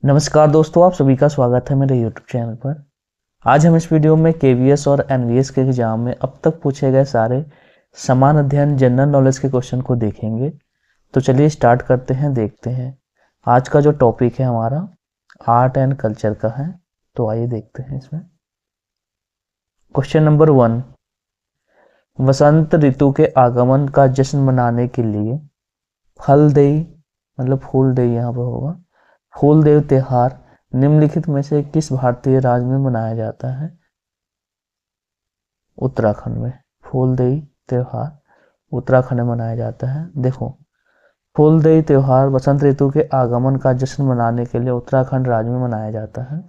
नमस्कार दोस्तों, आप सभी का स्वागत है मेरे YouTube चैनल पर। आज हम इस वीडियो में केवीएस और एनवीएस के एग्जाम में अब तक पूछे गए सारे समान अध्ययन जनरल नॉलेज के क्वेश्चन को देखेंगे। तो चलिए स्टार्ट करते हैं, देखते हैं। आज का जो टॉपिक है हमारा आर्ट एंड कल्चर का है, तो आइए देखते हैं इसमें। क्वेश्चन नंबर 1, वसंत ऋतु के आगमन का जश्न मनाने के लिए फलदेई मतलब फूलदेई यहाँ पर होगा, फूलदेव त्योहार निम्नलिखित में से किस भारतीय राज्य में मनाया जाता है? उत्तराखंड में। फूलदेई त्योहार उत्तराखंड में मनाया जाता है। देखो, फूलदेई त्योहार वसंत ऋतु के आगमन का जश्न मनाने के लिए उत्तराखंड राज्य में मनाया जाता है।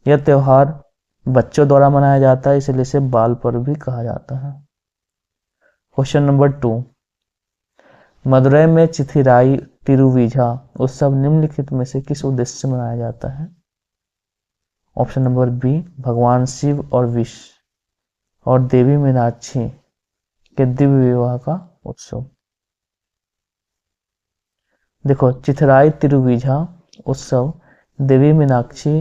यह त्योहार बच्चों द्वारा मनाया जाता है, इसलिए इसे बाल पर्व भी कहा जाता है। क्वेश्चन नंबर 2, मदुरई में चिथिराई तिरुविझा उत्सव निम्नलिखित में से किस उद्देश्य से मनाया जाता है? ऑप्शन नंबर बी, भगवान शिव और विष्णु और देवी मीनाक्षी के दिव्य विवाह का उत्सव। देखो, चिथिराई तिरुविझा उत्सव देवी मीनाक्षी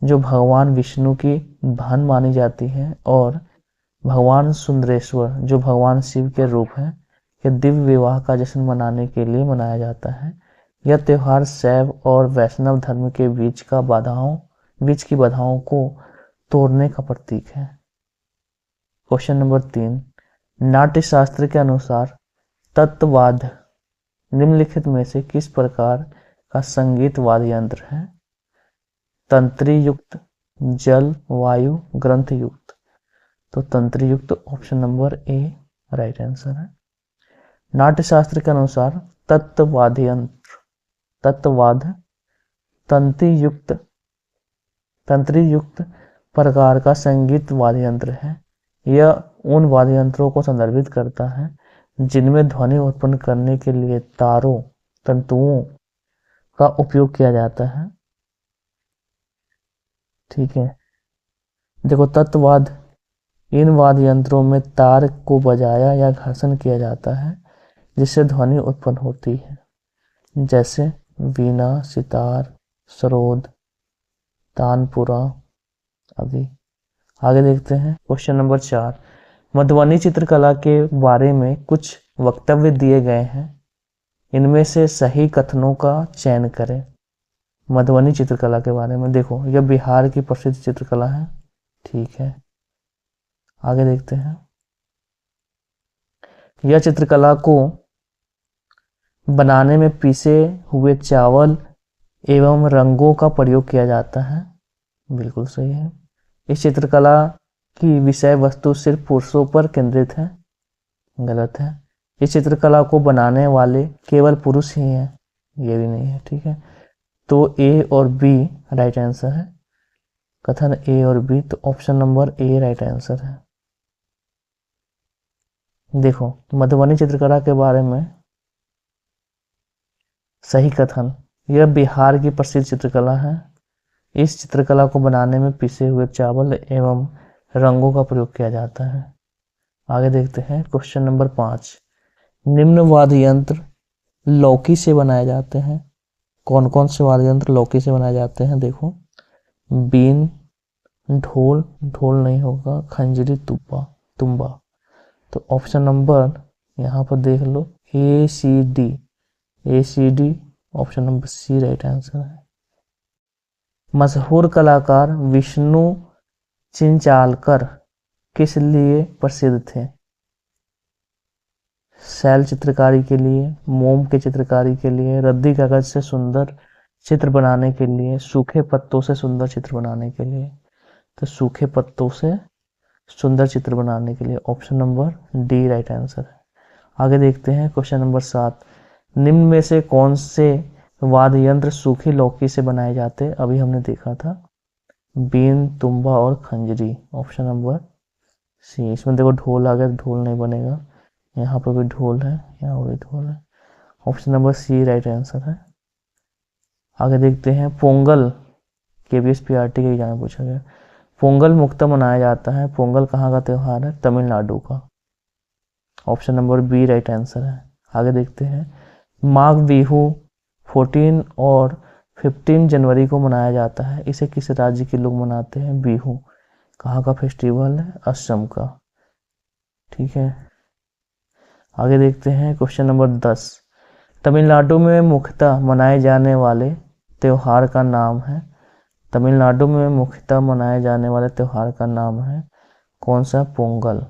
जो भगवान विष्णु की बहन मानी जाती है और भगवान सुंदरेश्वर जो भगवान शिव के रूप हैं के दिव्य विवाह का जश्न मनाने के लिए मनाया जाता है। यह त्योहार शैव और वैष्णव धर्म के बीच की बाधाओं को तोड़ने का प्रतीक है। क्वेश्चन नंबर 3, नाट्य शास्त्र के अनुसार तत्वाद्य निम्नलिखित में से किस प्रकार का संगीत वाद्य यंत्र है? तंत्री युक्त, जल, वायु, ग्रंथ युक्त। तो तंत्री युक्त option number A right answer है। नाट्य शास्त्र के अनुसार तत्वाद्य तंत्री युक्त प्रकार का संगीत वाद्य यंत्र है। यह उन वाद्य यंत्रों को संदर्भित करता है जिनमें ध्वनि उत्पन्न करने के लिए तारों तंतुओं का उपयोग किया जाता है। ठीक है, देखो, तत्वाद्य इन वाद्य यंत्रों में तार को बजाया या घर्षण किया जाता है जिससे ध्वनि उत्पन्न होती है, जैसे वीणा, सितार, सरोद, तानपुरा आदि। आगे देखते हैं क्वेश्चन नंबर 4, मधुबनी चित्रकला के बारे में कुछ वक्तव्य दिए गए हैं, इनमें से सही कथनों का चयन करें। मधुबनी चित्रकला के बारे में देखो, यह बिहार की प्रसिद्ध चित्रकला है। ठीक है, आगे देखते हैं। यह चित्रकला को बनाने में पीसे हुए चावल एवं रंगों का प्रयोग किया जाता है। बिल्कुल सही है। इस चित्रकला की विषय वस्तु सिर्फ पुरुषों पर केंद्रित है। गलत है। इस चित्रकला को बनाने वाले केवल पुरुष ही हैं, ये भी नहीं है। ठीक है, तो ए और बी राइट आंसर है। कथन ए और बी, तो option number A right answer है। देखो, मधुबनी चित्रकला के बारे में सही कथन, यह बिहार की प्रसिद्ध चित्रकला है। इस चित्रकला को बनाने में पिसे हुए चावल एवं रंगों का प्रयोग किया जाता है। आगे देखते हैं क्वेश्चन नंबर 5, निम्न वाद्य यंत्र लौकी से बनाए जाते हैं। कौन कौन से वाद्य यंत्र लौकी से बनाए जाते हैं? देखो, बीन, ढोल नहीं होगा, खंजरी, तुम्बा। तो ऑप्शन नंबर यहाँ पर देख लो, A C D option number C right answer है। मशहूर कलाकार विष्णु चिंचालकर किस लिए प्रसिद्ध थे? शैल चित्रकारी के लिए, मोम के चित्रकारी के लिए, रद्दी कागज से सुंदर चित्र बनाने के लिए, सूखे पत्तों से सुंदर चित्र बनाने के लिए। तो सूखे पत्तों से सुंदर चित्र बनाने के लिए option number D right answer है। आगे देखते हैं क्वेश्चन नंबर 7, निम्न में से कौन से वाद्य यंत्र सूखी लौकी से बनाए जाते? अभी हमने देखा था, बीन, तुम्बा और खंजरी। ऑप्शन नंबर सी। इसमें देखो ढोल आ गया, ढोल नहीं बनेगा। यहाँ पर भी ढोल है, यहाँ पर भी ढोल है। Option number C right answer है। आगे देखते हैं पोंगल, केवीएस पीआरटी के एग्जाम में पूछा गया। पोंगल मुख्यतः मनाया जाता है, पोंगल कहाँ का त्योहार है? तमिलनाडु का। Option number B right answer है। आगे देखते हैं माघ बिहू 14 और 15 जनवरी को मनाया जाता है। इसे किस राज्य के लोग मनाते हैं? बिहू। कहाँ का फेस्टिवल है? असम का। ठीक है, आगे देखते हैं क्वेश्चन नंबर 10। तमिलनाडु में मुख्यतः मनाए जाने वाले त्योहार का नाम है। तमिलनाडु में मुख्यतः मनाए जाने वाले त्योहार का नाम है कौन सा? पोंगल।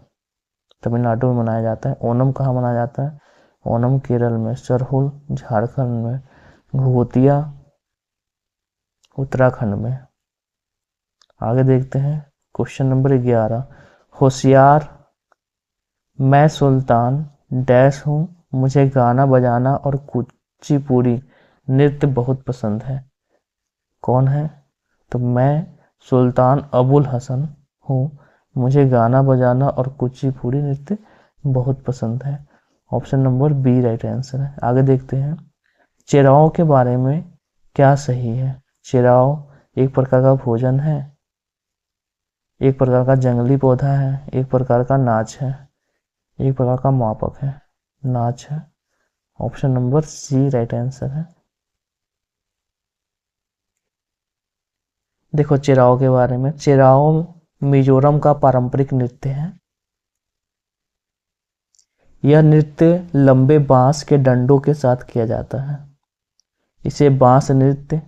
तमिलनाडु में मनाया जाता है। ओणम कहाँ मनाया जाता है? ओणम केरल में। सरहुल झारखंड में। घुघुतिया उत्तराखंड में। आगे देखते हैं क्वेश्चन नंबर 11। होशियार, मैं सुल्तान डैश हूँ, मुझे गाना बजाना और कुचिपुड़ी नृत्य बहुत पसंद है। कौन है? तो मैं सुल्तान अबुल हसन हूँ, मुझे गाना बजाना और कुचिपुड़ी नृत्य बहुत पसंद है। Option number B right answer है। आगे देखते हैं चिराओं के बारे में क्या सही है? चिराओ एक प्रकार का भोजन है, एक प्रकार का जंगली पौधा है, एक प्रकार का नाच है, एक प्रकार का मापक है। नाच है। Option number C right answer है। देखो चिराओ के बारे में, चिराओ मिजोरम का पारंपरिक नृत्य है। यह नृत्य लंबे बांस के डंडों के साथ किया जाता है। इसे बांस नृत्य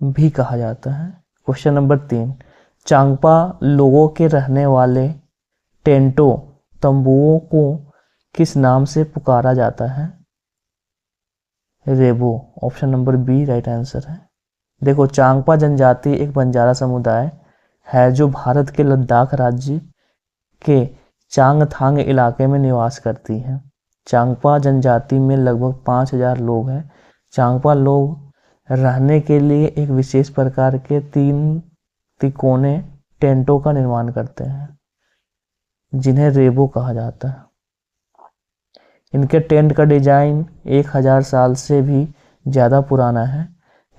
भी कहा जाता है। Question number 3। चांगपा लोगों के रहने वाले टेंटो तंबुओं को किस नाम से पुकारा जाता है? रेबो। Option number B right answer है। देखो चांगपा जनजाति एक बंजारा समुदाय है जो भारत के लद्दाख राज्य के चांगथांग इलाके में निवास करती है। चांगपा जनजाति में लगभग 5000 लोग हैं। चांगपा लोग रहने के लिए एक विशेष प्रकार के 3 तिकोने टेंटों का निर्माण करते हैं जिन्हें रेबो कहा जाता है। इनके टेंट का डिजाइन 1000 साल से भी ज्यादा पुराना है।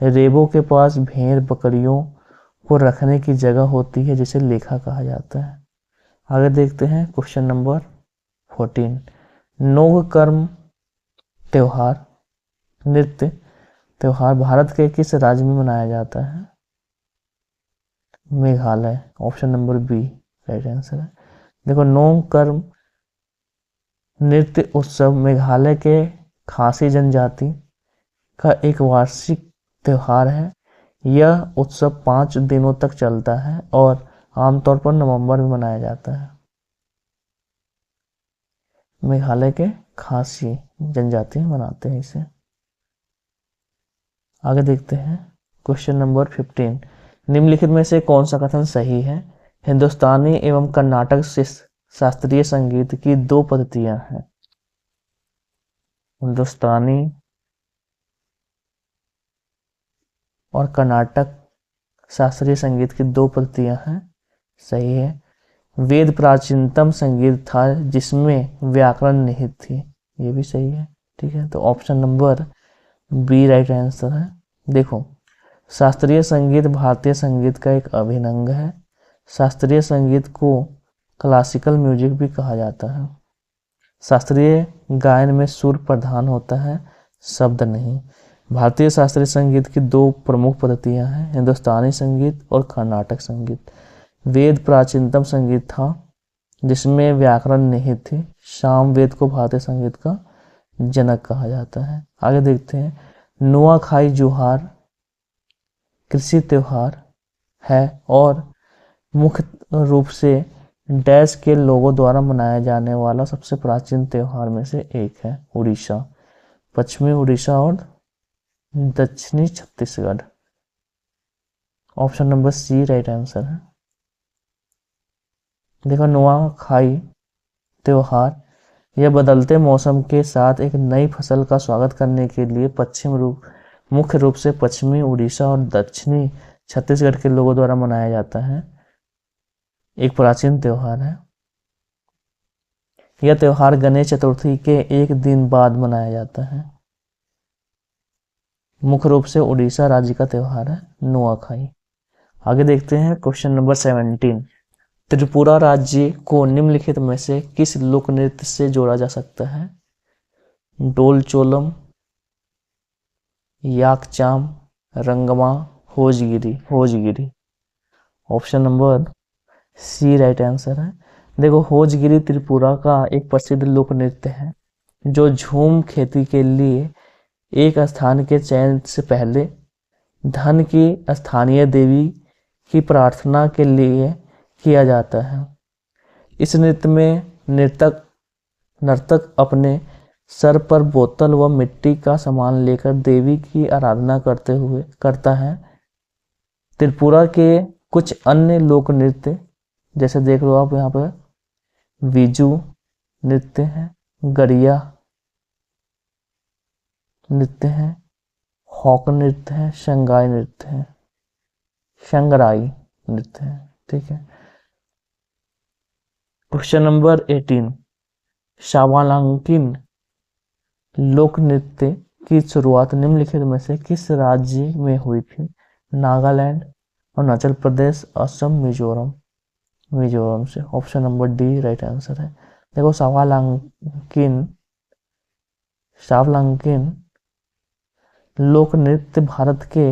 रेबो के पास भेड़ बकरियों को रखने की जगह होती है जिसे लेखा कहा जाता है। आगे देखते हैं क्वेश्चन नंबर 14। नोग कर्म त्योहार नृत्य त्योहार भारत के किस राज्य में मनाया जाता है? Meghalaya. Option number B right answer है। देखो नोग कर्म नृत्य उत्सव मेघालय के खासी जनजाति का एक वार्षिक त्योहार है। यह उत्सव 5 दिनों तक चलता है और आमतौर पर नवंबर में मनाया जाता है। मेघालय के खासी जनजाति मनाते हैं इसे। आगे देखते हैं क्वेश्चन नंबर 15। निम्नलिखित में से कौन सा कथन सही है? हिंदुस्तानी एवं कर्नाटक शास्त्रीय संगीत की 2 पद्धतियां हैं। हिंदुस्तानी और कर्नाटक शास्त्रीय संगीत की 2 पद्धतियां हैं। सही है। वेद प्राचीनतम संगीत था जिसमें व्याकरण निहित थी। ये भी सही है। ठीक है, तो option number B right answer है। देखो शास्त्रीय संगीत भारतीय संगीत का एक अभिन्न अंग है। शास्त्रीय संगीत को क्लासिकल म्यूजिक भी कहा जाता है। शास्त्रीय गायन में सुर प्रधान होता है, शब्द नहीं। भारतीय शास्त्रीय संगीत की 2 प्रमुख पद्धतियां हैं, हिंदुस्तानी संगीत और कर्नाटक संगीत। वेद प्राचीनतम संगीत था जिसमें व्याकरण निहित थी। सामवेद को भारतीय संगीत का जनक कहा जाता है। आगे देखते हैं नुआखाई जोहार कृषि त्योहार है और मुख्य रूप से डैश के लोगों द्वारा मनाया जाने वाला सबसे प्राचीन त्योहार में से एक है। उड़ीसा, पश्चिमी उड़ीसा और दक्षिणी Chhattisgarh. Option number C right answer है। देखो नुआखाई त्योहार यह बदलते मौसम के साथ एक नई फसल का स्वागत करने के लिए मुख्य रूप से पश्चिमी उड़ीसा और दक्षिणी छत्तीसगढ़ के लोगों द्वारा मनाया जाता है। एक प्राचीन त्योहार है। यह त्योहार गणेश चतुर्थी के एक दिन बाद मनाया जाता है। मुख्य रूप से उड़ीसा राज्य का त्योहार है नुआखाई। आगे देखते हैं क्वेश्चन नंबर 17। त्रिपुरा राज्य को निम्नलिखित में से किस लोक नृत्य से जोड़ा जा सकता है? डोल Cholom, Yakchaam, Rangma, Hojagiri. Hojagiri option number C right answer है। देखो, होजगिरी त्रिपुरा का एक प्रसिद्ध लोक नृत्य है जो झूम खेती के लिए एक स्थान के चयन से पहले धन की स्थानीय देवी की प्रार्थना के लिए किया जाता है। इस नृत्य में नर्तक अपने सर पर बोतल व मिट्टी का सामान लेकर देवी की आराधना करता है। त्रिपुरा के कुछ अन्य लोक नृत्य जैसे देख लो आप यहाँ पर विजू नृत्य है, गरिया नृत्य है, हॉक नृत्य है, शंगाई नृत्य है, शंगराई नृत्य है। ठीक है। क्वेश्चन नंबर 18, शावालांकिन लोक नृत्य की शुरुआत निम्नलिखित में से किस राज्य में हुई थी? नागालैंड, अरुणाचल प्रदेश, असम, मिजोरम। मिजोरम से। Option number D right answer है। देखो, शावलांकिन लोक नृत्य भारत के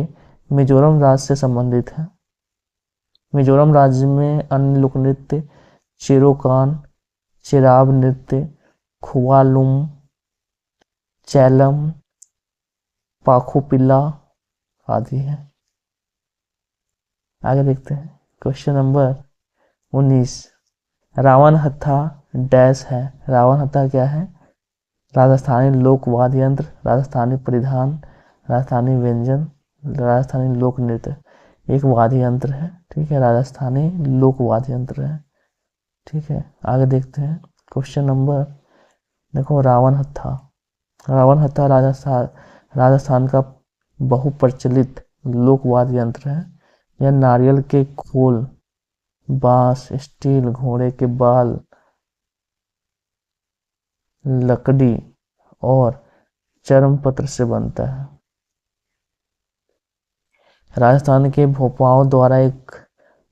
मिजोरम राज्य से संबंधित है। मिजोरम राज्य में अन्य लोक नृत्य चिरोकान, चिराब नृत्य, खुवालुम, चैलम, पाखुपिला आदि है। आगे देखते हैं क्वेश्चन नंबर 19, रावण हत्था डैश है। रावण हत्था क्या है? राजस्थानी लोक वाद्य यंत्र, राजस्थानी परिधान, राजस्थानी व्यंजन, राजस्थानी लोक नृत्य। एक वाद्य यंत्र है। ठीक है, राजस्थानी लोक वाद्य यंत्र है। ठीक है, आगे देखते हैं क्वेश्चन नंबर, देखो, रावण हत्था। रावण हत्था राजस्थान का बहुप्रचलित लोक वाद्य यंत्र है। यह नारियल के खोल, बांस, स्टील, घोड़े के बाल, लकड़ी और चर्म पत्र से बनता है। राजस्थान के भोपाओं द्वारा एक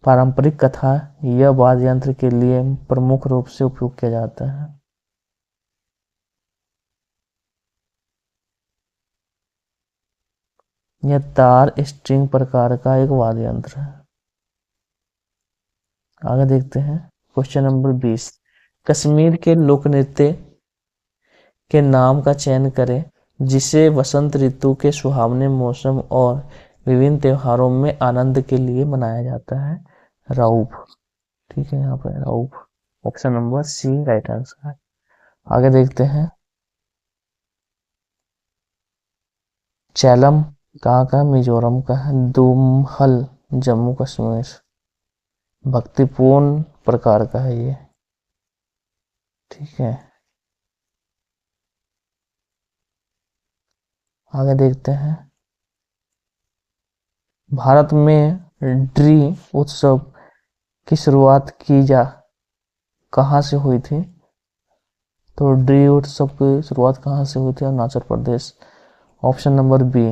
पारंपरिक कथा यह वाद्य यंत्र के लिए प्रमुख रूप से उपयोग किया जाता है। यह तार स्ट्रिंग प्रकार का एक वाद्य यंत्र है। आगे देखते हैं क्वेश्चन नंबर 20, कश्मीर के लोक नृत्य के नाम का चयन करें जिसे वसंत ऋतु के सुहावने मौसम और विभिन्न त्योहारों में आनंद के लिए मनाया जाता है। राउफ। ठीक है, यहाँ पर Rouf. Option number C right answer है। आगे देखते हैं चैलम कहाँ का? मिजोरम का है। दुमहल जम्मू कश्मीर। भक्तिपूर्ण प्रकार का है ये। ठीक है, आगे देखते हैं भारत में ड्री उत्सव की शुरुआत कहाँ से हुई थी? तो ड्री उत्सव की शुरुआत कहाँ से हुई थी? Arunachal Pradesh. Option number B.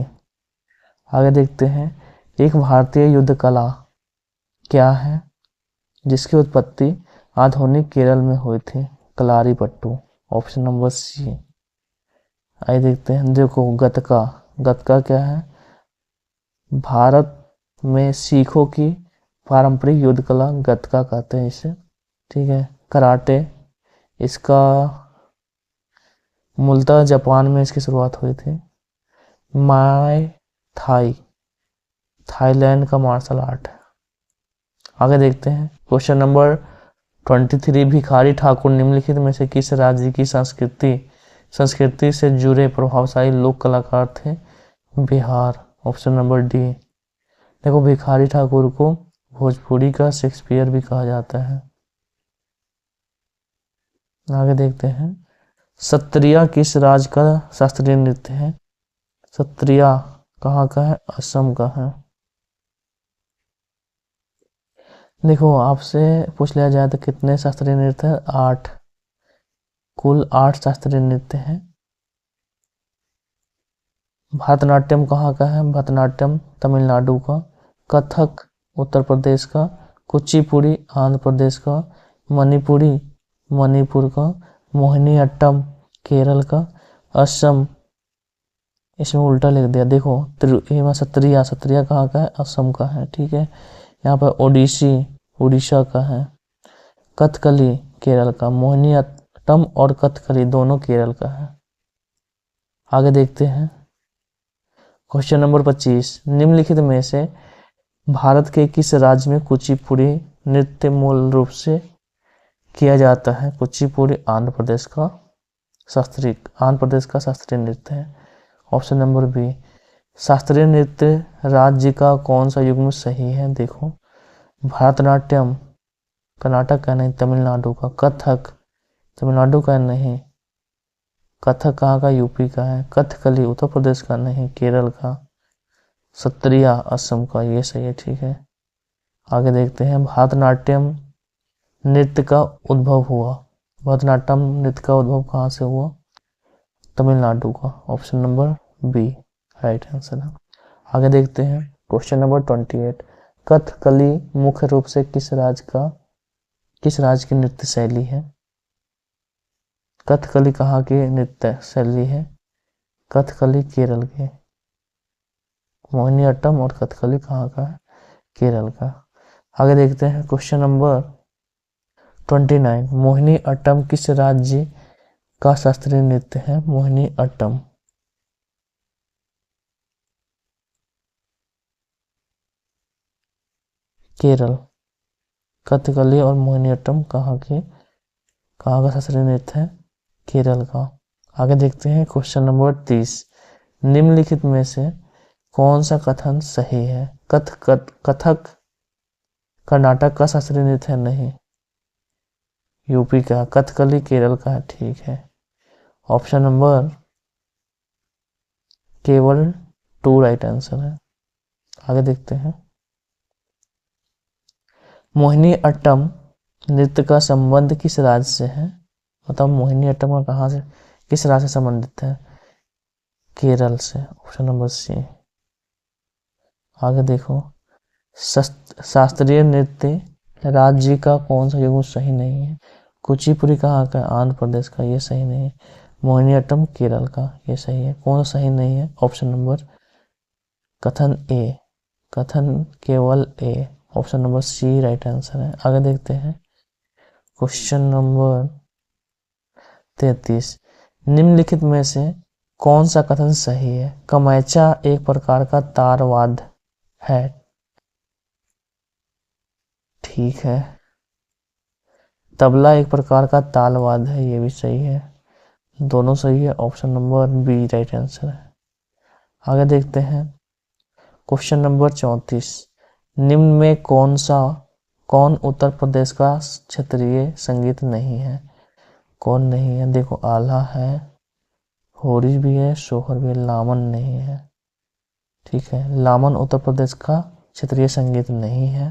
आगे देखते हैं एक भारतीय युद्ध कला क्या है जिसकी उत्पत्ति आधुनिक केरल में हुई थी? कलारीपट्टू। Option number C. आइए देखते हैं, देखो, गतका। गतका क्या है? भारत में सिखों की पारंपरिक युद्ध कला गतका कहते हैं इसे। ठीक है, कराटे, इसका मूलतः जापान में इसकी शुरुआत हुई थी। माय थाई थाईलैंड का मार्शल आर्ट है। आगे देखते हैं क्वेश्चन नंबर 23, भिखारी ठाकुर निम्नलिखित में से किस राज्य की संस्कृति से जुड़े प्रभावशाली लोक कलाकार थे? बिहार। Option number D. देखो, भिखारी ठाकुर को भोजपुरी का शेक्सपियर भी कहा जाता है। आगे देखते हैं सत्रिया किस राज्य का शास्त्रीय नृत्य है? सत्रिया कहाँ का है? असम का है। देखो, आपसे पूछ लिया जाए तो कितने शास्त्रीय नृत्य है? 8। कुल 8 शास्त्रीय नृत्य हैं। भरतनाट्यम कहाँ का है? भरतनाट्यम तमिलनाडु का, कथक उत्तर प्रदेश का, कुचिपुड़ी आंध्र प्रदेश का, मणिपुरी मणिपुर का, मोहिनीअट्टम केरल का, असम इसमें उल्टा लिख दिया। देखो सत्रिया, सत्रिया कहाँ का है? असम का है। ठीक है, यहाँ पर ओडिसी उड़ीसा का है। कथकली केरल का। मोहिनीअट्टम और कथकली दोनों केरल का है। आगे देखते हैं क्वेश्चन नंबर 25। निम्नलिखित में से भारत के किस राज्य में कुचिपुड़ी नृत्य मूल रूप से किया जाता है? कुचिपुड़ी आंध्र प्रदेश का शास्त्रीय नृत्य है। Option number B. शास्त्रीय नृत्य राज्य का कौन सा युग्म सही है? देखो, भरतनाट्यम कर्नाटक का नहीं, तमिलनाडु का। कथक तमिलनाडु का नहीं। कथक कहाँ का? यूपी का है। कथकली उत्तर प्रदेश का नहीं, केरल का। सत्रिया असम का, ये सही है। ठीक है, आगे देखते हैं। भरतनाट्यम नृत्य का उद्भव कहाँ से हुआ? तमिलनाडु का। Option number B right answer है। आगे देखते हैं क्वेश्चन नंबर 28। कथकली मुख्य रूप से किस राज्य की नृत्य शैली है? कथकली कहाँ की नृत्य शैली है? कथकली केरल के। मोहिनीअट्टम और कथकली कहाँ का है? केरल का। आगे देखते हैं क्वेश्चन नंबर 29। मोहिनीअट्टम किस राज्य का शास्त्रीय नृत्य है? मोहिनीअट्टम केरल। कथकली और मोहिनीअट्टम कहाँ का शास्त्रीय नृत्य है? केरल का। आगे देखते हैं क्वेश्चन नंबर 30। निम्नलिखित में से कौन सा कथन सही है? कथक कर्नाटक का शास्त्रीय नृत्य है? नहीं, यूपी का। कथकली केरल का है। ठीक है, ऑप्शन नंबर केवल 2 राइट आंसर है। आगे देखते हैं। मोहिनीअट्टम नृत्य का संबंध किस राज्य से है? मतलब मोहिनीअट्टम का कहाँ से, किस राज्य से संबंधित है? केरल से। Option number C. आगे देखो, शास्त्रीय नृत्य राज्य का कौन सा युग्म सही नहीं है? कुचिपुड़ी कहाँ का? आंध्र प्रदेश का, ये सही नहीं है। मोहिनीअट्टम केरल का, ये सही है। कौन सही नहीं है? ऑप्शन नंबर कथन ए, कथन केवल A. Option number C right answer है। आगे देखते हैं क्वेश्चन नंबर 33। निम्नलिखित में से कौन सा कथन सही है? कमैचा एक प्रकार का तार वाद्य है। ठीक है, तबला एक प्रकार का ताल वाद्य है, ये भी सही है। दोनों सही है। Option number B right answer है। आगे देखते हैं क्वेश्चन नंबर 34। निम्न में कौन उत्तर प्रदेश का क्षेत्रीय संगीत नहीं है? कौन नहीं है? देखो, आल्हा है, होरी भी है, सोहर भी है, लामन नहीं है। ठीक है, लामन उत्तर प्रदेश का क्षेत्रीय संगीत नहीं है।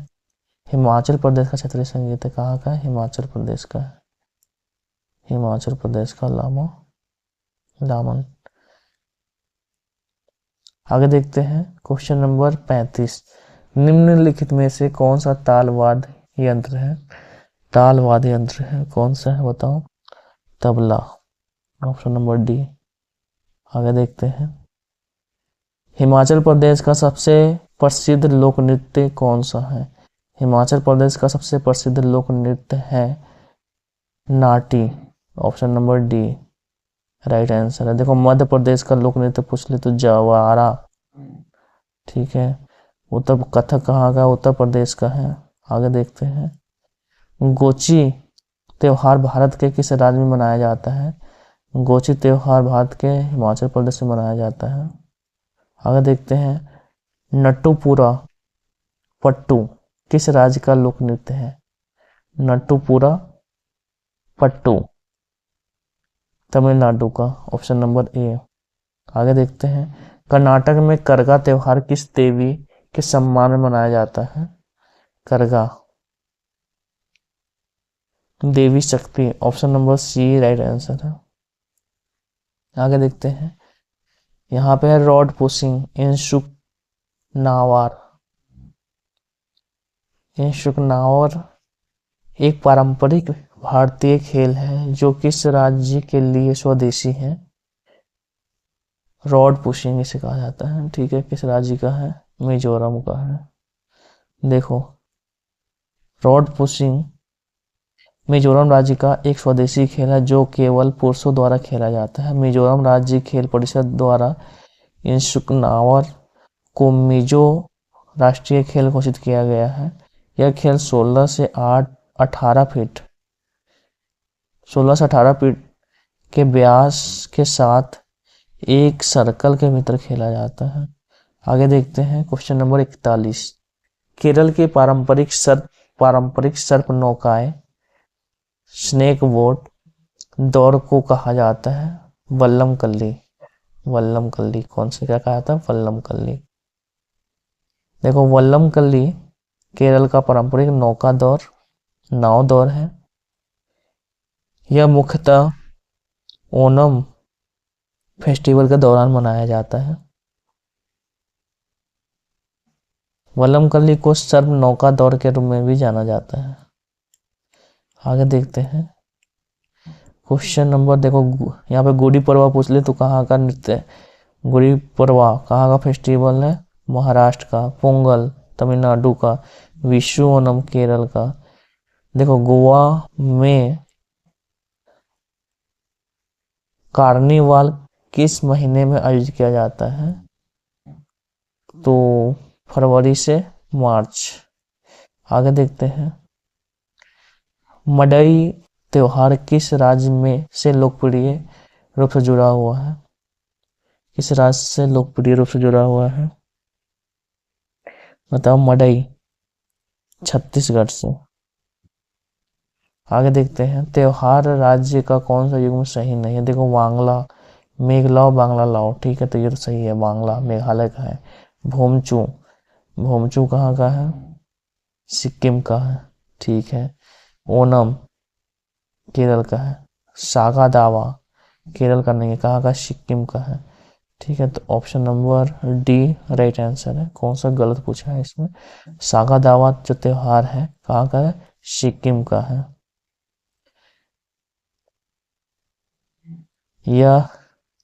हिमाचल प्रदेश का क्षेत्रीय संगीत है। कहाँ का है? हिमाचल प्रदेश का है। हिमाचल प्रदेश का लामन। आगे देखते हैं क्वेश्चन नंबर 35। निम्नलिखित में से कौन सा तालवाद्य यंत्र है? तालवाद्य यंत्र है, कौन सा है बताओ? तबला। Option number D. आगे देखते हैं हिमाचल प्रदेश का सबसे प्रसिद्ध लोक नृत्य कौन सा है? हिमाचल प्रदेश का सबसे प्रसिद्ध लोक नृत्य है Nati. Option number D right answer है। देखो, मध्य प्रदेश का लोक नृत्य पूछ ले तो जवारा। ठीक है, उत्तर कथक कहाँ का? उत्तर प्रदेश का है। आगे देखते हैं गोची त्योहार भारत के किस राज्य में मनाया जाता है? गोची त्योहार भारत के हिमाचल प्रदेश में मनाया जाता है। आगे देखते हैं नट्टूपुरा पट्टू किस राज्य का लोक नृत्य है? नट्टूपुरा पट्टू तमिलनाडु का। ऑप्शन नंबर ए। आगे देखते हैं कर्नाटक में करगा त्योहार किस देवी के सम्मान में मनाया जाता है? करगा देवी Shakti. Option number C right answer है। आगे देखते हैं यहाँ पे है रॉड पुशिंग इंशुकनावर एक पारंपरिक भारतीय खेल है जो किस राज्य के लिए स्वदेशी है? रॉड पुशिंग इसे कहा जाता है, ठीक है। किस राज्य का है? मिजोरम का है। देखो, रॉड पुशिंग मिजोरम राज्य का एक स्वदेशी खेल है जो केवल पुरुषों द्वारा खेला जाता है। मिजोरम राज्य खेल परिषद द्वारा इंशुकनावर को मिजो राष्ट्रीय खेल घोषित किया गया है। यह खेल 16 से 18 फीट 16 से 18 फीट के व्यास के साथ एक सर्कल के भीतर खेला जाता है। आगे देखते हैं क्वेश्चन नंबर 41। केरल की पारंपरिक सर्प नौकाएं स्नेक बोट दौड़ को कहा जाता है वल्लम कल्ली। कौन से क्या कहा जाता है? वल्लम कल्ली। देखो, वल्लम कल्ली केरल का पारंपरिक नाव दौड़ है। यह मुख्यतः ओणम फेस्टिवल के दौरान मनाया जाता है। वल्लम कल्ली को सर्प नौका दौड़ के रूप में भी जाना जाता है। आगे देखते हैं क्वेश्चन नंबर, देखो यहाँ पे गुड़ी पड़वा पूछ ले तो कहाँ का नृत्य है? गुड़ी पड़वा कहाँ का फेस्टिवल है? महाराष्ट्र का। पोंगल तमिलनाडु का। विशु ओणम केरल का। देखो, गोवा में कार्निवाल किस महीने में आयोजित किया जाता है? तो फरवरी से मार्च। आगे देखते हैं मडई त्योहार किस राज्य में से लोकप्रिय रूप से जुड़ा हुआ है? किस राज्य से लोकप्रिय रूप से जुड़ा हुआ है? बताओ। मडई छत्तीसगढ़ से। आगे देखते हैं त्योहार राज्य का कौन सा युग्म सही नहीं है? देखो, वांगला मेघलाओ बांग्ला लाओ, ठीक है, तो ये तो सही है। बांग्ला मेघालय का है। भोमचू कहाँ का है? सिक्किम का है, ठीक है। ओनम केरल का है। सागा दावा केरल का नहीं है, कहाँ का? सिक्किम का है, ठीक है। तो option number D right answer है। कौन सा गलत पूछा है इसमें? सागा दावा जो त्योहार है कहाँ का है? सिक्किम का है। यह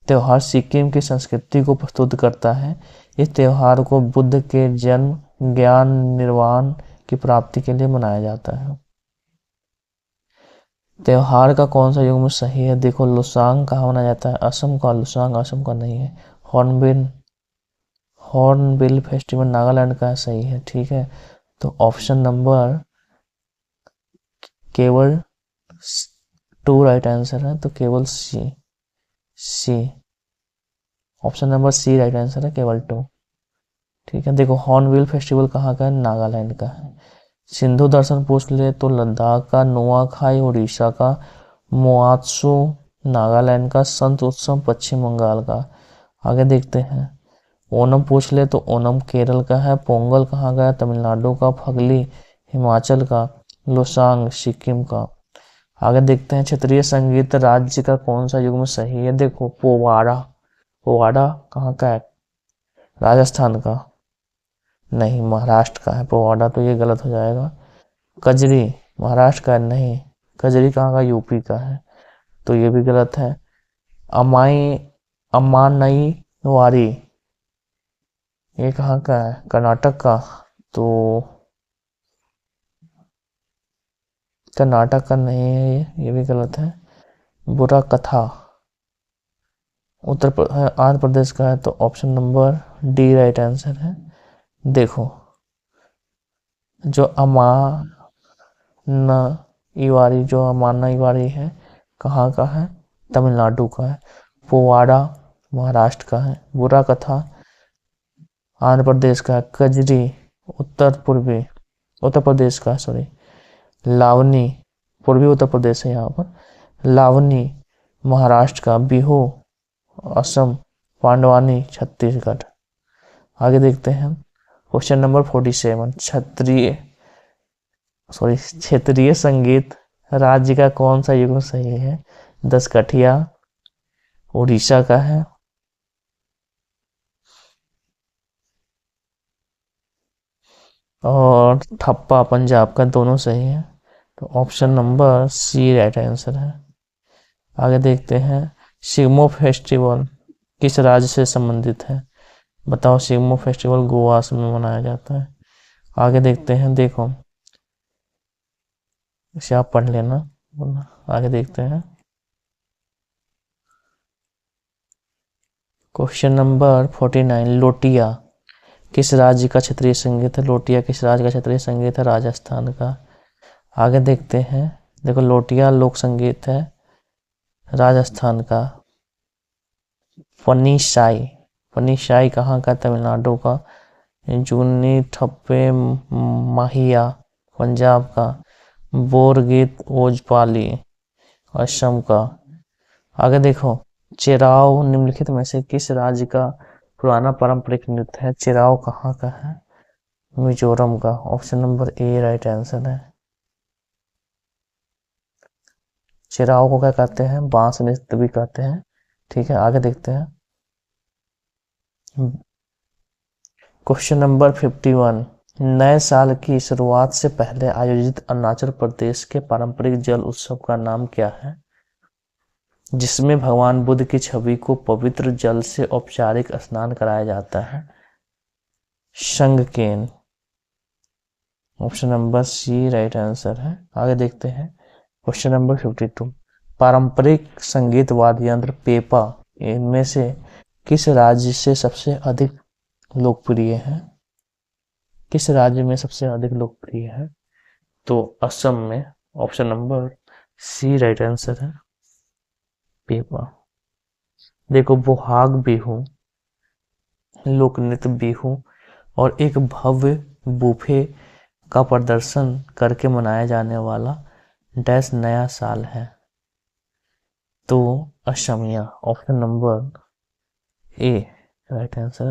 त्योहार सिक्किम की संस्कृति को प्रस्तुत करता है। इस त्योहार को बुद्ध के जन्म, ज्ञान निर्वाण की प्राप्ति के लिए मनाया जाता है। त्योहार का कौन सा युग्म सही है? देखो, लुसांग कहाँ मनाया जाता है? असम का। लुसांग असम का नहीं है। हॉर्नबिल फेस्टिवल नागालैंड का सही है, ठीक है। तो ऑप्शन नंबर केवल 2 राइट आंसर है, तो केवल C option number C right answer है, केवल 2, ठीक है। देखो, हॉर्नबिल फेस्टिवल कहाँ का है? नागालैंड का है। सिंधु दर्शन पूछ ले तो लद्दाख का। नुआखाई उड़ीसा का। मोआत्सु नागालैंड का। संत उत्सव पश्चिम बंगाल का। आगे देखते हैं ओणम पूछ ले तो ओणम केरल का है। पोंगल कहाँ का है? तमिलनाडु का। फगली हिमाचल का। लोसांग सिक्किम का। आगे देखते हैं क्षेत्रीय संगीत राज्य का कौन सा युग्म सही है? देखो, पोवाड़ा कहाँ का है? राजस्थान का नहीं, महाराष्ट्र का है पोवाड़ा, तो ये गलत हो जाएगा। कजरी महाराष्ट्र का नहीं, कजरी कहाँ का? यूपी का है, तो ये भी गलत है। अम्मानई वारी ये कहाँ का है? कर्नाटक का, तो कर्नाटक का नहीं है, ये भी गलत है। बुरा कथा आंध्र प्रदेश का है, तो option number D right answer है। देखो, जो अमाना इवारी है कहाँ का है? तमिलनाडु का है। पोवाड़ा महाराष्ट्र का है। बुरा कथा आंध्र प्रदेश का है। कजरी उत्तर प्रदेश का, सॉरी। लावनी पूर्वी उत्तर प्रदेश है यहाँ पर। लावनी महाराष्ट्र का। बिहू असम। पांडवानी छत्तीसगढ़। आगे देखते हैं क्वेश्चन नंबर 47। क्षेत्रीय संगीत राज्य का कौन सा युग्म सही है? दसकठिया उड़ीसा का है। और ठप्पा पंजाब का, दोनों सही है, तो option number C right answer है। आगे देखते हैं शिगमो फेस्टिवल किस राज्य से संबंधित है? बताओ। शिगमो फेस्टिवल गोवा में मनाया जाता है। आगे देखते हैं, देखो इसे आप पढ़ लेना। आगे देखते हैं क्वेश्चन नंबर 49। लोटिया किस राज्य का क्षेत्रीय संगीत है? लोटिया किस राज्य का क्षेत्रीय संगीत है? राजस्थान का। आगे देखते हैं, देखो लोटिया लोक संगीत है राजस्थान का। पनीशाई, पनीशाई कहाँ का? तमिलनाडु का। जूनी ठप्पे माहिया पंजाब का। बोरगीत ओजपाली असम का। आगे देखो, चिराव निम्नलिखित में से किस राज्य का पुराना पारंपरिक नृत्य है? चिराव कहाँ का है? मिजोरम का। Option number A right answer है। चिराव को क्या कहते हैं? बांस नृत्य भी कहते हैं। ठीक है, आगे देखते हैं क्वेश्चन नंबर 51। नए साल की शुरुआत से पहले आयोजित अरुणाचल प्रदेश के पारंपरिक जल उत्सव का नाम क्या है, जिसमें भगवान बुद्ध की छवि को पवित्र जल से औपचारिक स्नान कराया जाता है? Sangken. Option number C right answer है। आगे देखते हैं क्वेश्चन नंबर 52। पारंपरिक संगीत वाद्य यंत्र पेपा इनमें से किस राज्य से सबसे अधिक लोकप्रिय है? किस राज्य में सबसे अधिक लोकप्रिय है? तो असम में। Option number C right answer है, पेपा। देखो, बोहाग बिहू लोक नृत्य बिहू और एक भव्य बुफे का प्रदर्शन करके मनाया जाने वाला डैश नया साल है? तो Asamiya. Option number A right answer.